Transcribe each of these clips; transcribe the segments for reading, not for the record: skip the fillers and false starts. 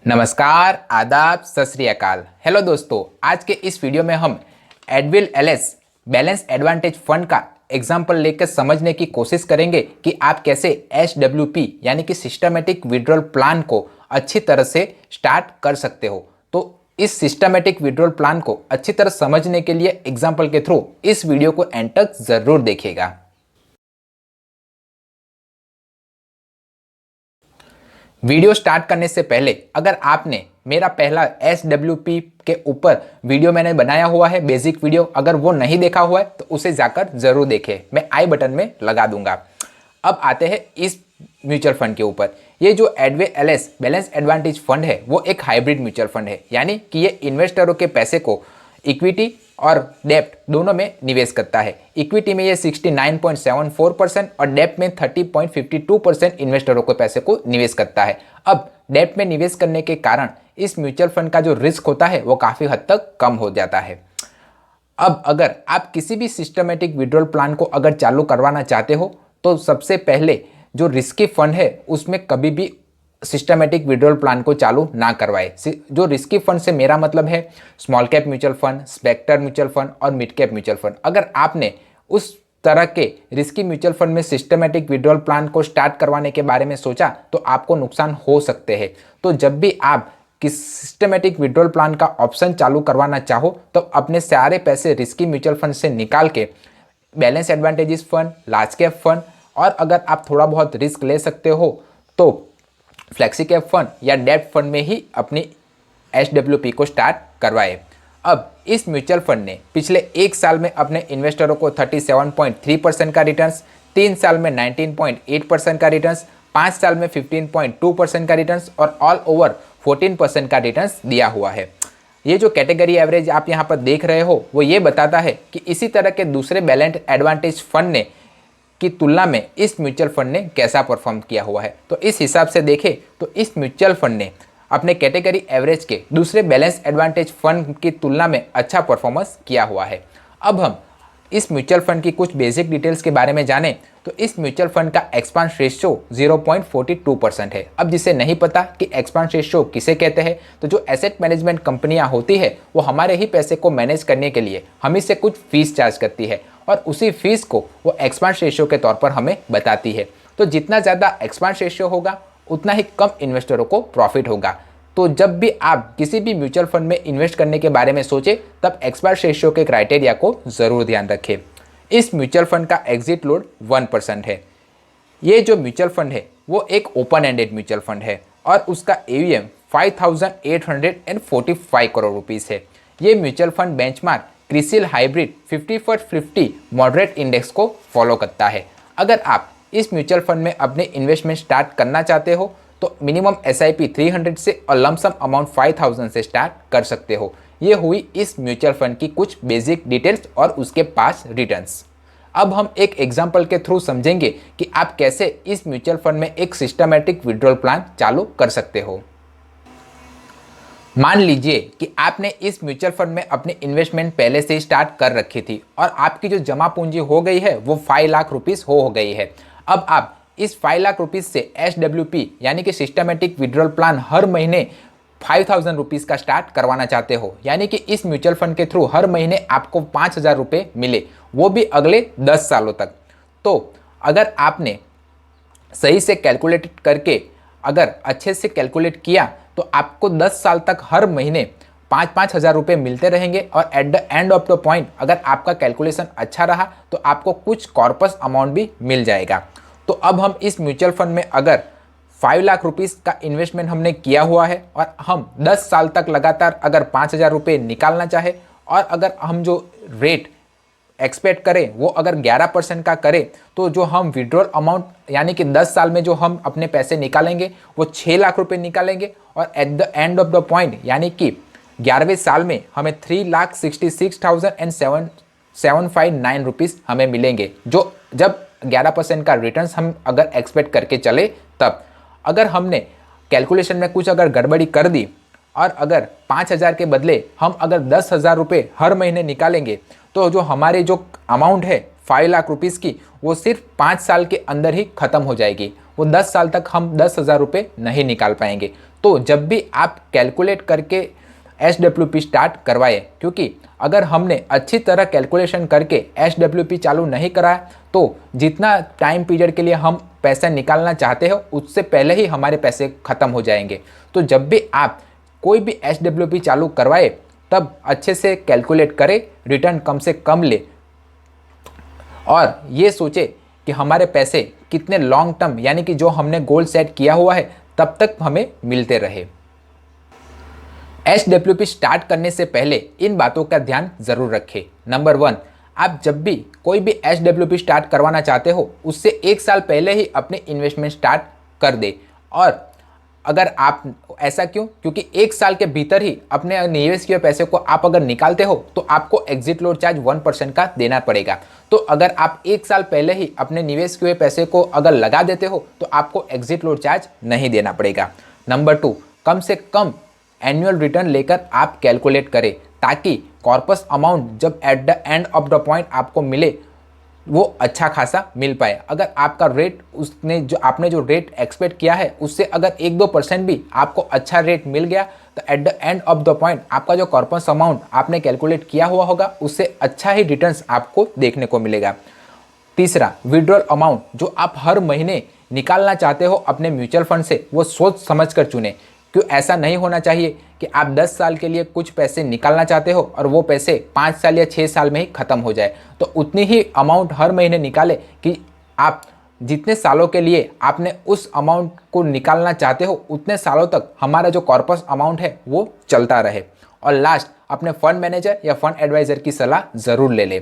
नमस्कार, आदाब, सत श्री अकाल। हेलो दोस्तों, आज के इस वीडियो में हम Advil LS balance advantage fund का एग्जाम्पल लेकर समझने की कोशिश करेंगे कि आप कैसे एसडब्ल्यूपी यानी कि सिस्टमेटिक विड्रॉल प्लान को अच्छी तरह से स्टार्ट कर सकते हो। तो इस सिस्टमेटिक विड्रॉल प्लान को अच्छी तरह समझने के लिए एग्जाम्पल के थ्रू इस वीडियो को एंड तक जरूर देखिएगा। वीडियो स्टार्ट करने से पहले अगर आपने मेरा पहला एसडब्ल्यूपी के ऊपर वीडियो मैंने बनाया हुआ है, बेसिक वीडियो, अगर वो नहीं देखा हुआ है तो उसे जाकर जरूर देखें, मैं आई बटन में लगा दूंगा। अब आते हैं इस म्यूचुअल फंड के ऊपर। ये जो एडवे एलएस बैलेंस एडवांटेज फंड है वो एक हाइब्रिड म्यूचुअल फंड है, यानी कि ये इन्वेस्टरों के पैसे को इक्विटी और डेप्ट दोनों में निवेश करता है। इक्विटी में ये 69.74% और डेप्ट में 30.52% इन्वेस्टरों के पैसे को निवेश करता है। अब डेप्ट में निवेश करने के कारण इस म्यूचुअल फंड का जो रिस्क होता है वो काफ़ी हद तक कम हो जाता है। अब अगर आप किसी भी सिस्टमेटिक विड्रॉल प्लान को अगर चालू करवाना चाहते हो तो सबसे पहले जो रिस्की फंड है उसमें कभी भी सिस्टमेटिक विड्रॉल प्लान को चालू ना करवाए। जो रिस्की फंड से मेरा मतलब है small cap mutual fund, sector mutual fund और मिड कैप म्यूचुअल फंड। अगर आपने उस तरह के रिस्की म्यूचुअल फंड में सिस्टमेटिक विड्रॉल प्लान को स्टार्ट करवाने के बारे में सोचा तो आपको नुकसान हो सकते हैं। तो जब भी आप किस सिस्टमेटिक विड्रॉल प्लान का ऑप्शन चालू करवाना चाहो तो अपने सारे पैसे रिस्की म्यूचुअल फंड से निकाल के balance advantages fund, large cap fund और अगर आप थोड़ा बहुत रिस्क ले सकते हो तो फ्लेक्सी कैप फंड या डेब्ट फंड में ही अपनी एसडब्ल्यूपी को स्टार्ट करवाए। अब इस म्यूचुअल फंड ने पिछले एक साल में अपने इन्वेस्टरों को 37.3% का रिटर्न्स, 3 साल में 19.8% का रिटर्न्स, 5 साल में 15.2% का रिटर्न्स और ऑल ओवर 14% का रिटर्न्स दिया हुआ है। ये जो कैटेगरी एवरेज आप यहाँ पर देख रहे हो वो ये बताता है कि इसी तरह के दूसरे बैलेंस एडवांटेज फंड ने की तुलना में इस म्यूचुअल फंड ने कैसा परफॉर्म किया हुआ है। तो इस हिसाब से देखें तो इस म्यूचुअल फंड ने अपने कैटेगरी एवरेज के दूसरे बैलेंस एडवांटेज फंड की तुलना में अच्छा परफॉर्मेंस किया हुआ है। अब हम इस म्यूचुअल फंड की कुछ बेसिक डिटेल्स के बारे में जानें तो इस म्यूचुअल फंड का एक्सपांस रेशियो 0.42% है। अब जिसे नहीं पता कि एक्सपांस रेशियो किसे कहते हैं, तो जो एसेट मैनेजमेंट कंपनियां होती है वो हमारे ही पैसे को मैनेज करने के लिए हमें से कुछ फीस चार्ज करती है और उसी फीस को वो एक्सपांस रेशियो के तौर पर हमें बताती है। तो जितना ज़्यादा एक्सपांस रेशियो होगा उतना ही कम इन्वेस्टरों को प्रॉफिट होगा। तो जब भी आप किसी भी म्यूचुअल फंड में इन्वेस्ट करने के बारे में सोचें तब एक्सपांस रेशियो के क्राइटेरिया को ज़रूर ध्यान रखें। इस म्यूचुअल फंड का एग्जिट लोड 1% है। ये जो म्यूचुअल फंड है वो एक ओपन एंडेड म्यूचुअल फंड है और उसका AUM 5,845 करोड़ रुपीज़ है। ये mutual fund benchmark CRISIL hybrid 50/50 moderate index को फॉलो करता है। अगर आप इस म्यूचुअल फंड में अपने इन्वेस्टमेंट स्टार्ट करना चाहते हो तो मिनिमम SIP 300 से और लमसम अमाउंट 5,000 से स्टार्ट कर सकते हो। ये हुई इस म्यूचुअल फंड की कुछ बेसिक डिटेल्स और उसके पास रिटर्न्स। अब हम एक एग्जांपल के थ्रू समझेंगे कि आप कैसे इस म्यूचुअल फंड में एक सिस्टमेटिक विड्रॉल प्लान चालू कर सकते हो। मान लीजिए कि आपने इस म्यूचुअल फंड में अपनी इन्वेस्टमेंट पहले से ही स्टार्ट कर रखी थी और आपकी जो जमा पूंजी हो गई है वो 5 लाख रुपीज़ हो गई है। अब आप इस 5 लाख रुपीज़ से एसडब्ल्यूपी यानी कि सिस्टमेटिक विड्रॉल प्लान हर महीने 5,000 रुपीज़ का स्टार्ट करवाना चाहते हो, यानी कि इस म्यूचुअल फंड के थ्रू हर महीने आपको 5,000 रुपये मिले, वो भी अगले 10 सालों तक। तो अगर आपने सही से कैलकुलेट करके अगर अच्छे से कैलकुलेट किया तो आपको 10 साल तक हर महीने 5-5 हज़ार रुपये मिलते रहेंगे और at the end of the point अगर आपका कैलकुलेशन अच्छा रहा तो आपको कुछ कॉर्पस अमाउंट भी मिल जाएगा। तो अब हम इस म्यूचुअल फंड में अगर 5 लाख रुपीज़ का इन्वेस्टमेंट हमने किया हुआ है और हम 10 साल तक लगातार अगर 5,000 रुपये निकालना चाहे और अगर हम जो रेट एक्सपेक्ट करें वो अगर 11% का करें तो जो हम विड्रॉल अमाउंट यानी कि 10 साल में जो हम अपने पैसे निकालेंगे वो 6 लाख रुपए निकालेंगे और at the end of the point यानी कि 11वें साल में हमें 3,66,759 रुपीज़ हमें मिलेंगे, जो जब 11% का रिटर्न्स हम अगर एक्सपेक्ट करके चले तब। अगर हमने कैलकुलेशन में कुछ अगर गड़बड़ी कर दी और अगर 5,000 के बदले हम अगर 10,000 रुपये हर महीने निकालेंगे तो जो हमारे जो अमाउंट है 5 लाख रुपीज़ की वो सिर्फ 5 साल के अंदर ही ख़त्म हो जाएगी। वो 10 साल तक हम 10,000 रुपये नहीं निकाल पाएंगे। तो जब भी आप कैलकुलेट करके SWP स्टार्ट करवाए, क्योंकि अगर हमने अच्छी तरह कैलकुलेशन करके SWP चालू नहीं कराया तो जितना टाइम पीरियड के लिए हम पैसा निकालना चाहते हो उससे पहले ही हमारे पैसे ख़त्म हो जाएंगे। तो जब भी आप कोई भी SWP चालू करवाए तब अच्छे से कैलकुलेट करें, रिटर्न कम से कम ले और ये सोचे कि हमारे पैसे कितने लॉन्ग टर्म यानी कि जो हमने गोल सेट किया हुआ है तब तक हमें मिलते रहे। SWP स्टार्ट करने से पहले इन बातों का ध्यान ज़रूर रखें। नंबर 1, आप जब भी कोई भी SWP स्टार्ट करवाना चाहते हो उससे 1 साल पहले ही अपने इन्वेस्टमेंट स्टार्ट कर दे। और अगर आप ऐसा क्यों, क्योंकि 1 साल के भीतर ही अपने निवेश किए पैसे को आप अगर निकालते हो तो आपको एग्जिट लोड चार्ज 1% का देना पड़ेगा। तो अगर आप 1 साल पहले ही अपने निवेश किए पैसे को अगर लगा देते हो तो आपको एग्जिट लोड चार्ज नहीं देना पड़ेगा। नंबर 2, कम से कम एनुअल रिटर्न लेकर आप कैलकुलेट करें ताकि कॉर्पस अमाउंट जब at the end of the point आपको मिले वो अच्छा खासा मिल पाए। अगर आपका रेट आपने जो रेट एक्सपेक्ट किया है उससे अगर 1-2% भी आपको अच्छा रेट मिल गया तो at the end of the point आपका जो कॉर्पस अमाउंट आपने कैलकुलेट किया हुआ होगा उससे अच्छा ही रिटर्न्स आपको देखने को मिलेगा। तीसरा, विड्रॉल अमाउंट जो आप हर महीने निकालना चाहते हो अपने म्यूचुअल फंड से वो सोच समझ कर चुने। क्यों ऐसा नहीं होना चाहिए कि आप 10 साल के लिए कुछ पैसे निकालना चाहते हो और वो पैसे 5 साल या 6 साल में ही ख़त्म हो जाए। तो उतनी ही अमाउंट हर महीने निकाले कि आप जितने सालों के लिए आपने उस अमाउंट को निकालना चाहते हो उतने सालों तक हमारा जो कॉर्पस अमाउंट है वो चलता रहे। और लास्ट, अपने फंड मैनेजर या फंड एडवाइज़र की सलाह ज़रूर ले ले।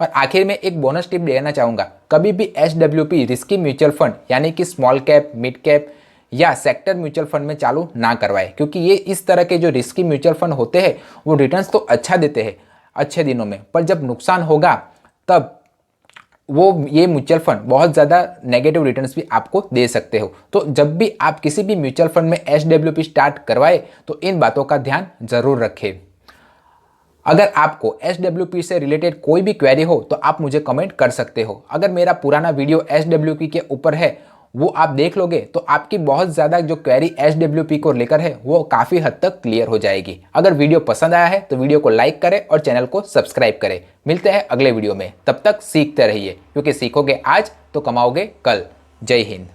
और आखिर में एक बोनस टिप देना चाहूँगा, कभी भी SWP रिस्की म्यूचुअल फंड यानी कि स्मॉल कैप, मिड कैप या सेक्टर म्यूचुअल फंड में चालू ना करवाए, क्योंकि ये इस तरह के जो रिस्की म्यूचुअल फंड होते हैं वो रिटर्न्स तो अच्छा देते हैं अच्छे दिनों में, पर जब नुकसान होगा तब वो ये म्यूचुअल फंड बहुत ज़्यादा नेगेटिव रिटर्न्स भी आपको दे सकते हो। तो जब भी आप किसी भी म्यूचुअल फंड में SWP स्टार्ट करवाए तो इन बातों का ध्यान ज़रूर रखें। अगर आपको SWP से रिलेटेड कोई भी क्वेरी हो तो आप मुझे कमेंट कर सकते हो। अगर मेरा पुराना वीडियो SWP के ऊपर है वो आप देख लोगे तो आपकी बहुत ज़्यादा जो क्वेरी SWP को लेकर है वो काफ़ी हद तक क्लियर हो जाएगी। अगर वीडियो पसंद आया है तो वीडियो को लाइक करें और चैनल को सब्सक्राइब करें। मिलते हैं अगले वीडियो में, तब तक सीखते रहिए क्योंकि सीखोगे आज तो कमाओगे कल। जय हिंद।